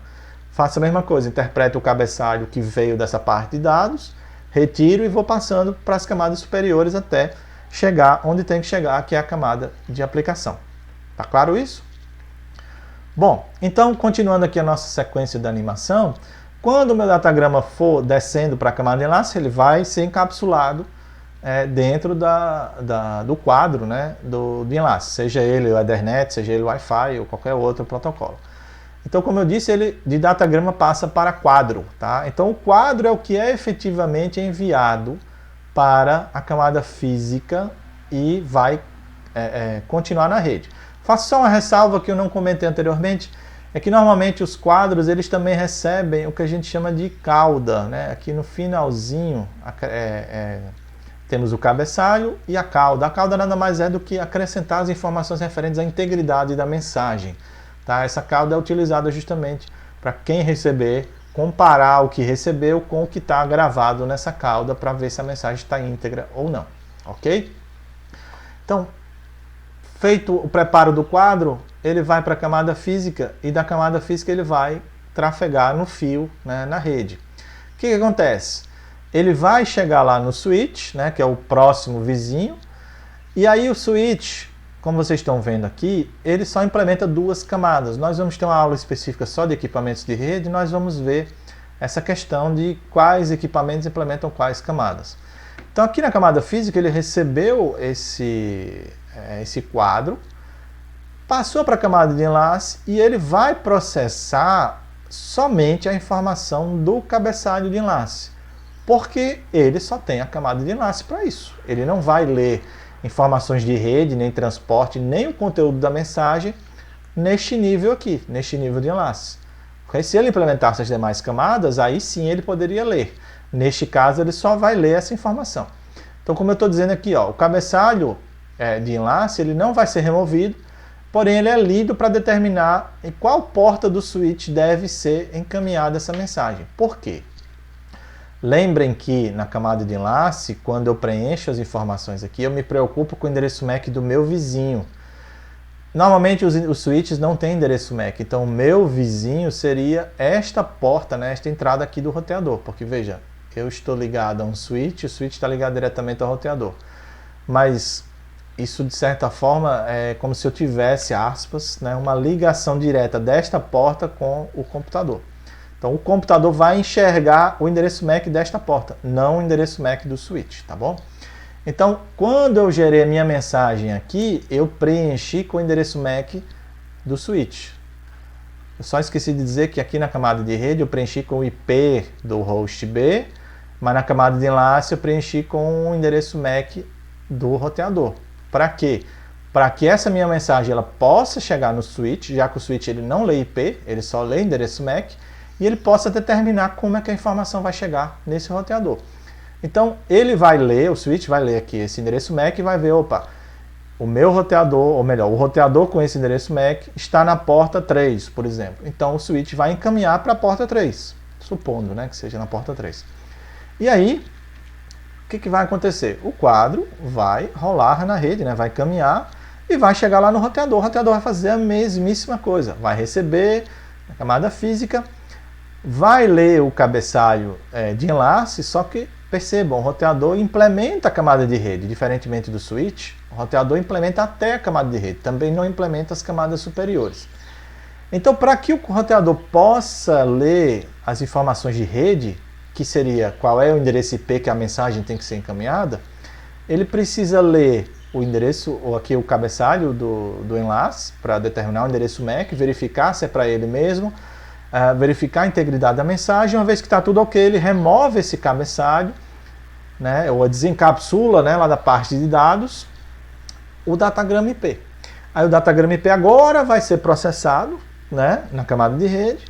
Faço a mesma coisa, interpreto o cabeçalho que veio dessa parte de dados, retiro e vou passando para as camadas superiores até chegar onde tem que chegar, que é a camada de aplicação. Tá claro isso? Bom, então continuando aqui a nossa sequência da animação, quando o meu datagrama for descendo para a camada de enlace, ele vai ser encapsulado dentro do quadro, né, de enlace, seja ele o Ethernet, seja ele o Wi-Fi ou qualquer outro protocolo. Então, como eu disse, ele de datagrama passa para quadro, tá? Então, o quadro é o que é efetivamente enviado para a camada física e vai continuar na rede. Faço só uma ressalva que eu não comentei anteriormente, é que normalmente os quadros eles também recebem o que a gente chama de cauda, né? Aqui no finalzinho temos o cabeçalho e a cauda. A cauda nada mais é do que acrescentar as informações referentes à integridade da mensagem. Tá? Essa cauda é utilizada justamente para quem receber, comparar o que recebeu com o que está gravado nessa cauda para ver se a mensagem está íntegra ou não. Ok? Então, feito o preparo do quadro, ele vai para a camada física e da camada física ele vai trafegar no fio, né, na rede. O que acontece? Ele vai chegar lá no switch, né, que é o próximo vizinho, e aí o switch, como vocês estão vendo aqui, ele só implementa duas camadas. Nós vamos ter uma aula específica só de equipamentos de rede, nós vamos ver essa questão de quais equipamentos implementam quais camadas. Então aqui na camada física ele recebeu esse quadro, passou para a camada de enlace e ele vai processar somente a informação do cabeçalho de enlace, porque ele só tem a camada de enlace para isso. Ele não vai ler informações de rede, nem transporte, nem o conteúdo da mensagem neste nível aqui, neste nível de enlace. Porque se ele implementasse as demais camadas, aí sim ele poderia ler. Neste caso, ele só vai ler essa informação. Então, como eu estou dizendo aqui, ó, o cabeçalho de enlace ele não vai ser removido, porém ele é lido para determinar em qual porta do switch deve ser encaminhada essa mensagem. Por quê? Lembrem que na camada de enlace, quando eu preencho as informações aqui, eu me preocupo com o endereço MAC do meu vizinho. Normalmente os switches não têm endereço MAC, então o meu vizinho seria esta porta, né, esta entrada aqui do roteador, porque veja, eu estou ligado a um switch, o switch está ligado diretamente ao roteador. Mas Isso, de certa forma, é como se eu tivesse, aspas, né, uma ligação direta desta porta com o computador. Então, o computador vai enxergar o endereço MAC desta porta, não o endereço MAC do switch, tá bom? Então, quando eu gerei a minha mensagem aqui, eu preenchi com o endereço MAC do switch. Eu só esqueci de dizer que aqui na camada de rede eu preenchi com o IP do host B, mas na camada de enlace eu preenchi com o endereço MAC do roteador. Para quê? Para que essa minha mensagem ela possa chegar no switch, já que o switch ele não lê IP, ele só lê endereço MAC, e ele possa determinar como é que a informação vai chegar nesse roteador. Então, ele vai ler, o switch vai ler aqui esse endereço MAC e vai ver, opa, o meu roteador, ou melhor, o roteador com esse endereço MAC está na porta 3, por exemplo. Então, o switch vai encaminhar para a porta 3, supondo, né, que seja na porta 3. E aí, o que vai acontecer? O quadro vai rolar na rede, né? Vai caminhar e vai chegar lá no roteador. O roteador vai fazer a mesmíssima coisa. Vai receber a camada física, vai ler o cabeçalho de enlace, só que percebam, o roteador implementa a camada de rede. Diferentemente do switch, o roteador implementa até a camada de rede, também não implementa as camadas superiores. Então, para que o roteador possa ler as informações de rede, que seria qual é o endereço IP que a mensagem tem que ser encaminhada, ele precisa ler o endereço, ou aqui o cabeçalho do enlace, para determinar o endereço MAC, verificar se é para ele mesmo, verificar a integridade da mensagem. Uma vez que está tudo ok, ele remove esse cabeçalho, né, ou desencapsula, né, lá da parte de dados, o datagrama IP. Aí o datagrama IP agora vai ser processado, né, na camada de rede.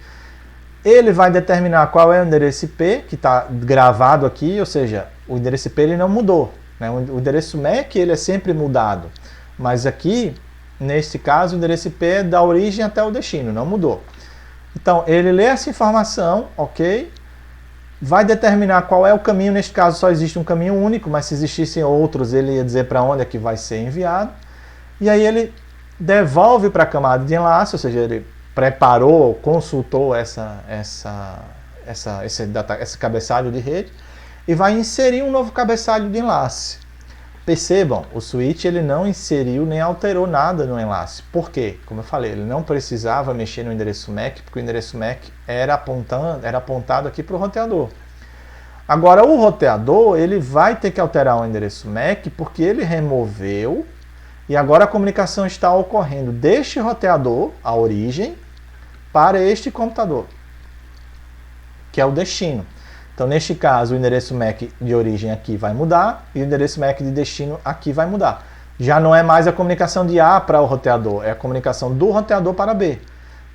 Ele vai determinar qual é o endereço IP que está gravado aqui, ou seja, o endereço IP ele não mudou, né? O endereço MAC ele é sempre mudado, mas aqui, neste caso, o endereço IP é da origem até o destino, não mudou. Então, ele lê essa informação, ok? Vai determinar qual é o caminho, neste caso só existe um caminho único, mas se existissem outros, ele ia dizer para onde é que vai ser enviado. E aí ele devolve para a camada de enlace, ou seja, ele preparou, consultou esse cabeçalho de rede e vai inserir um novo cabeçalho de enlace. Percebam, o switch ele não inseriu nem alterou nada no enlace. Por quê? Como eu falei, ele não precisava mexer no endereço MAC, porque o endereço MAC era apontado aqui para o roteador. Agora, o roteador ele vai ter que alterar o endereço MAC porque ele removeu e agora a comunicação está ocorrendo deste roteador, a origem, para este computador, que é o destino. Então, neste caso, o endereço MAC de origem aqui vai mudar e o endereço MAC de destino aqui vai mudar. Já não é mais a comunicação de A para o roteador, é a comunicação do roteador para B.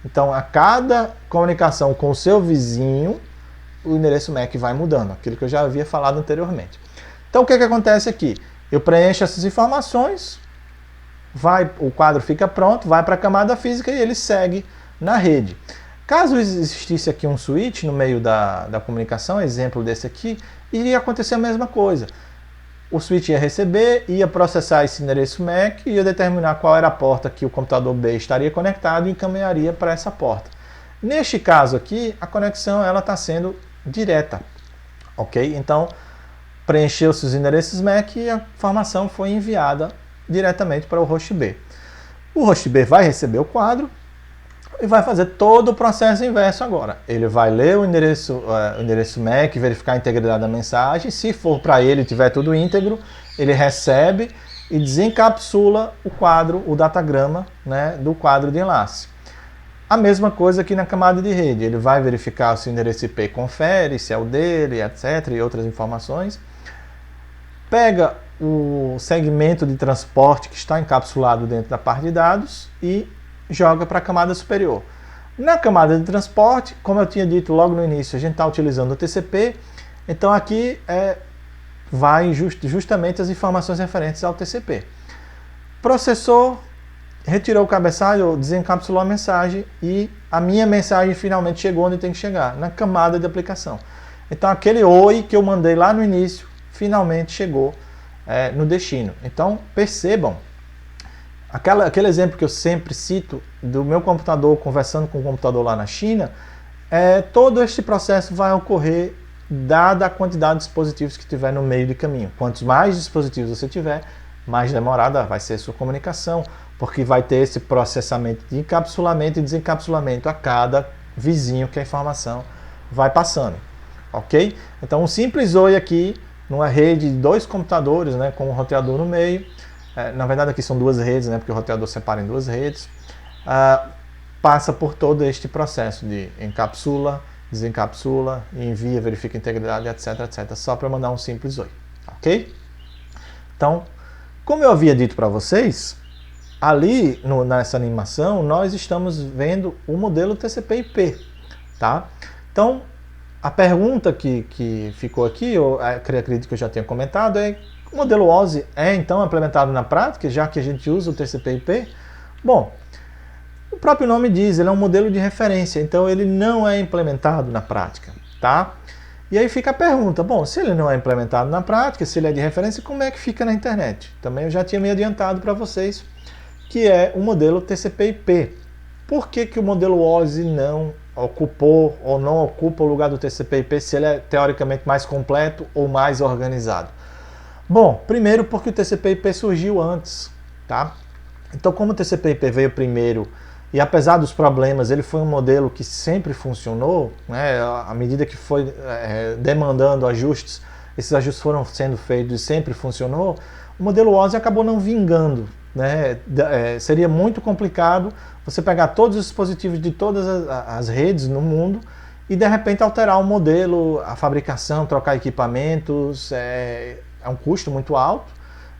Então, a cada comunicação com o seu vizinho, o endereço MAC vai mudando, aquilo que eu já havia falado anteriormente. Então, o que acontece aqui? Eu preencho essas informações, o quadro fica pronto, vai para a camada física e ele segue na rede. Caso existisse aqui um switch no meio da comunicação, exemplo desse aqui, iria acontecer a mesma coisa. O switch ia receber, ia processar esse endereço MAC e ia determinar qual era a porta que o computador B estaria conectado e encaminharia para essa porta. Neste caso aqui, a conexão está sendo direta, ok? Então, preencheu-se os endereços MAC e a informação foi enviada diretamente para o host B. O host B vai receber o quadro e vai fazer todo o processo inverso agora. Ele vai ler o endereço MAC, verificar a integridade da mensagem. Se for para ele e tiver tudo íntegro, ele recebe e desencapsula o quadro, o datagrama, né, do quadro de enlace. A mesma coisa aqui na camada de rede. Ele vai verificar se o endereço IP confere, se é o dele, etc. e outras informações. Pega o segmento de transporte que está encapsulado dentro da parte de dados e joga para a camada superior. Na camada de transporte, como eu tinha dito logo no início, a gente está utilizando o TCP, então aqui vai justamente as informações referentes ao TCP. Processou, retirou o cabeçalho, desencapsulou a mensagem e a minha mensagem finalmente chegou onde tem que chegar, na camada de aplicação. Então aquele oi que eu mandei lá no início, finalmente chegou no destino. Então percebam, aquele exemplo que eu sempre cito do meu computador conversando com o computador lá na China, todo este processo vai ocorrer dada a quantidade de dispositivos que tiver no meio do caminho. Quantos mais dispositivos você tiver, mais demorada vai ser a sua comunicação, porque vai ter esse processamento de encapsulamento e desencapsulamento a cada vizinho que a informação vai passando, ok? Então um simples oi aqui, numa rede de 2 computadores, né, com um roteador no meio, na verdade aqui são 2 redes, né, porque o roteador separa em 2 redes, passa por todo este processo de encapsula, desencapsula, envia, verifica a integridade, etc, etc, só para mandar um simples oi, ok? Então, como eu havia dito para vocês, ali nessa animação nós estamos vendo o modelo TCP/IP, tá? Então, a pergunta que ficou aqui, eu acredito que eu já tenha comentado, é: o modelo OSI é então implementado na prática, já que a gente usa o TCP/IP? Bom, o próprio nome diz, ele é um modelo de referência, então ele não é implementado na prática, tá? E aí fica a pergunta: bom, se ele não é implementado na prática, se ele é de referência, como é que fica na internet? Também eu já tinha me adiantado para vocês que é o modelo TCP/IP. Por que o modelo OSI não ocupou ou não ocupa o lugar do TCP/IP, se ele é teoricamente mais completo ou mais organizado? Bom, primeiro porque o TCP/IP surgiu antes, tá? Então, como o TCP/IP veio primeiro e apesar dos problemas, ele foi um modelo que sempre funcionou, né? À medida que foi demandando ajustes, esses ajustes foram sendo feitos e sempre funcionou, o modelo OSI acabou não vingando, né? Seria muito complicado você pegar todos os dispositivos de todas as redes no mundo e de repente alterar o modelo, a fabricação, trocar equipamentos, é um custo muito alto,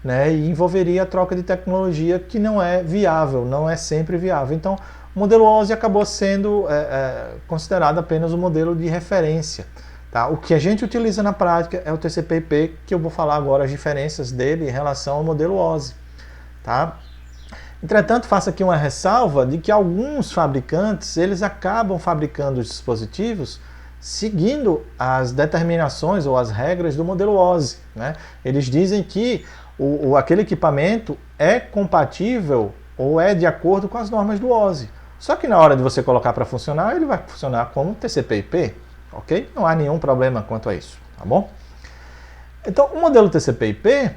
né? E envolveria a troca de tecnologia que não é viável, não é sempre viável. Então, o modelo OSI acabou sendo considerado apenas um modelo de referência. Tá? O que a gente utiliza na prática é o TCP/IP, que eu vou falar agora as diferenças dele em relação ao modelo OSI. Tá? Entretanto, faço aqui uma ressalva de que alguns fabricantes eles acabam fabricando os dispositivos seguindo as determinações ou as regras do modelo OSI. Né? Eles dizem que aquele equipamento é compatível ou é de acordo com as normas do OSI. Só que na hora de você colocar para funcionar, ele vai funcionar como TCP/IP, ok? Não há nenhum problema quanto a isso, tá bom? Então, o modelo TCP/IP,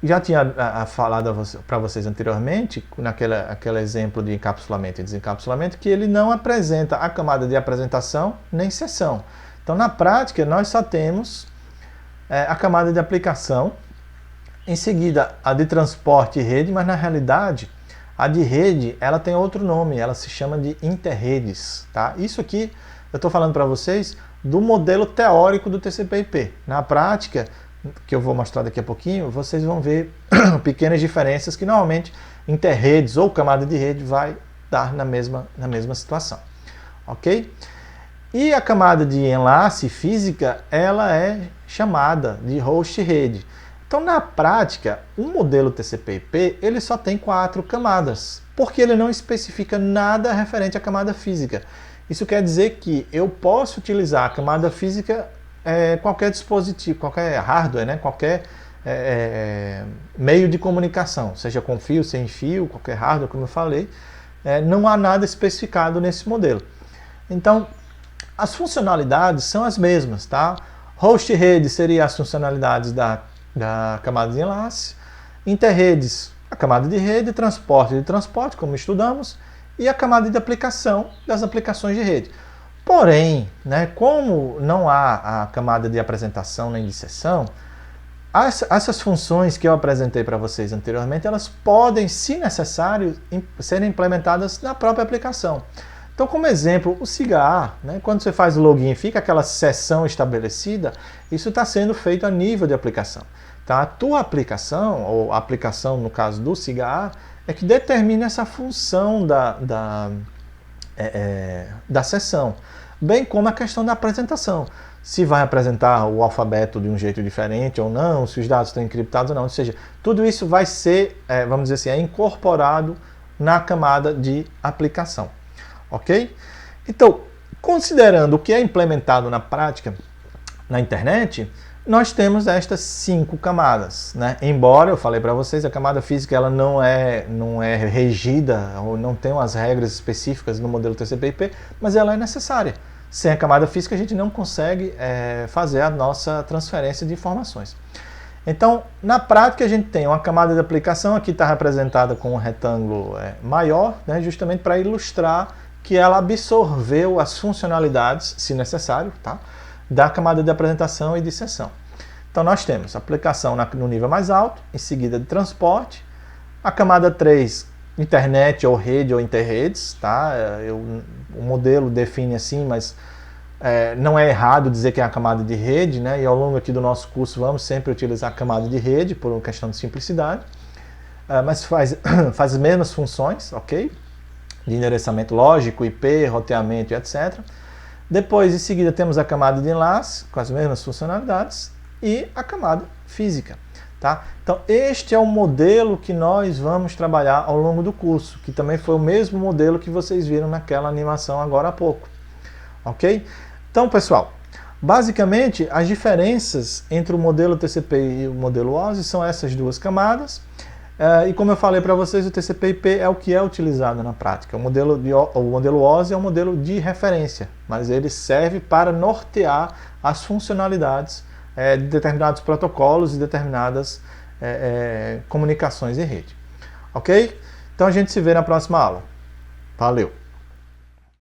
já tinha falado para vocês anteriormente, naquele exemplo de encapsulamento e desencapsulamento, que ele não apresenta a camada de apresentação nem seção. Então, na prática, nós só temos a camada de aplicação, em seguida a de transporte e rede, mas na realidade a de rede ela tem outro nome, ela se chama de interredes. Tá? Isso aqui eu estou falando para vocês do modelo teórico do TCP/IP. Na prática, que eu vou mostrar daqui a pouquinho, vocês vão ver pequenas diferenças que normalmente interredes ou camada de rede vai dar na mesma situação. Ok? E a camada de enlace física, ela é chamada de host rede. Então, na prática, o modelo TCP/IP ele só tem 4 camadas, porque ele não especifica nada referente à camada física. Isso quer dizer que eu posso utilizar a camada física qualquer dispositivo, qualquer hardware, né? Qualquer meio de comunicação, seja com fio, sem fio, qualquer hardware, como eu falei, não há nada especificado nesse modelo. Então, as funcionalidades são as mesmas, tá? Host rede seria as funcionalidades da camada de enlace, interredes, a camada de rede, transporte de transporte, como estudamos, e a camada de aplicação das aplicações de rede. Porém, né, como não há a camada de apresentação nem de seção, essas funções que eu apresentei para vocês anteriormente, elas podem, se necessário, serem implementadas na própria aplicação. Então, como exemplo, o SIGA, né, quando você faz o login, fica aquela seção estabelecida, isso está sendo feito a nível de aplicação. Tá? A tua aplicação, ou a aplicação no caso do SIGA, é que determina essa função da seção, bem como a questão da apresentação. Se vai apresentar o alfabeto de um jeito diferente ou não, se os dados estão encriptados ou não, ou seja, tudo isso vai ser, vamos dizer assim, incorporado na camada de aplicação. Ok? Então, considerando o que é implementado na prática na internet, nós temos estas 5 camadas, né? Embora eu falei para vocês, a camada física ela não é regida ou não tem umas regras específicas no modelo TCP/IP, mas ela é necessária. Sem a camada física a gente não consegue fazer a nossa transferência de informações. Então, na prática, a gente tem uma camada de aplicação, aqui está representada com um retângulo maior, né, justamente para ilustrar que ela absorveu as funcionalidades, se necessário, tá, da camada de apresentação e de sessão. Então, nós temos aplicação no nível mais alto, em seguida de transporte, a camada 3, internet ou rede ou interredes, tá? O modelo define assim, mas não é errado dizer que é a camada de rede, né? E ao longo aqui do nosso curso vamos sempre utilizar a camada de rede, por uma questão de simplicidade, mas faz as mesmas funções, ok? De endereçamento lógico, IP, roteamento e etc. Depois, em seguida, temos a camada de enlace, com as mesmas funcionalidades, e a camada física. Tá? Então, este é o modelo que nós vamos trabalhar ao longo do curso, que também foi o mesmo modelo que vocês viram naquela animação agora há pouco. Ok? Então, pessoal, basicamente, as diferenças entre o modelo TCP e o modelo OSI são essas duas camadas. E como eu falei para vocês, o TCP/IP é o que é utilizado na prática. O modelo OSI é um modelo de referência, mas ele serve para nortear as funcionalidades de determinados protocolos e determinadas comunicações em rede. Ok? Então a gente se vê na próxima aula. Valeu!